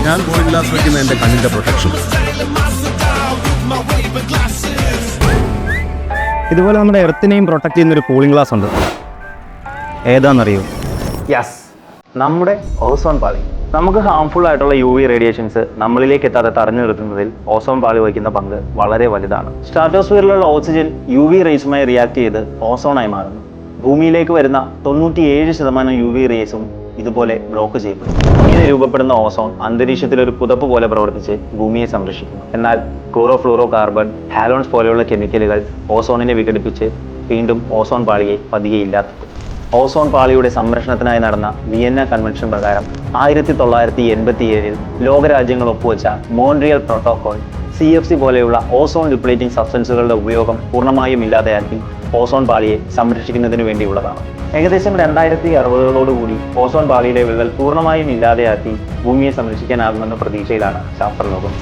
ഞാൻ gold glass വയ്ക്കുന്ന എൻ്റെ കണ്ണിൻ്റെ പ്രൊട്ടക്ഷൻ. ഇതുപോലെ നമ്മുടെ എർത്തിനെയും പ്രൊട്ടക്ട് ചെയ്യുന്നൊരു കൂളിംഗ് ഗ്ലാസ് ഉണ്ട്. ഏതാണെന്നറിയോ? യെസ്, നമ്മുടെ ഓസോൺ പാളി. നമുക്ക് ഹാംഫുൾ ആയിട്ടുള്ള UV റേഡിയേഷൻസ് നമ്മളിലേക്ക് എത്താതെ തടഞ്ഞു നിർത്തുന്നതിൽ ഓസോൺ പാളി വഹിക്കുന്ന പങ്ക് വളരെ വലുതാണ്. സ്ട്രാറ്റോസ്ഫിയറിലുള്ള ഓക്സിജൻ UV റേസുമായി റിയാക്ട് ചെയ്ത് ഓസോണായി മാറുന്നു. ഭൂമിയിലേക്ക് വരുന്ന 97% UV റേസും ഇതുപോലെ ബ്ലോക്ക് ചെയ്യപ്പെടും. ഇങ്ങനെ രൂപപ്പെടുന്ന ഓസോൺ അന്തരീക്ഷത്തിൽ ഒരു പുതപ്പ് പോലെ പ്രവർത്തിച്ച് ഭൂമിയെ സംരക്ഷിക്കുന്നു. എന്നാൽ ക്ലോറോഫ്ലൂറോ കാർബൺ, ഹാലോൺസ് പോലെയുള്ള കെമിക്കലുകൾ ഓസോണിനെ വിഘടിപ്പിച്ച് വീണ്ടും ഓസോൺ പാളിയെ പതിയെ ഇല്ലാതാക്കും. ഓസോൺ പാളിയുടെ സംരക്ഷണത്തിനായി നടന്ന വിയന്ന കൺവെൻഷൻ പ്രകാരം 1987 ലോകരാജ്യങ്ങൾ ഒപ്പുവെച്ച മോൺട്രിയൽ പ്രോട്ടോകോൾ CFC പോലെയുള്ള ഓസോൺ ഡിപ്ലേറ്റിംഗ് സബ്സ്റ്റൻസുകളുടെ ഉപയോഗം പൂർണ്ണമായും ഇല്ലാതെയാക്കി ഓസോൺ പാളിയെ സംരക്ഷിക്കുന്നതിന് വേണ്ടിയുള്ളതാണ്. ഏകദേശം 2060 ഓസോൺ പാളിയിലെ വിള്ളൽ പൂർണ്ണമായും ഇല്ലാതെയാക്കി ഭൂമിയെ സംരക്ഷിക്കാനാകുമെന്ന പ്രതീക്ഷയിലാണ് ശാസ്ത്രലോകം.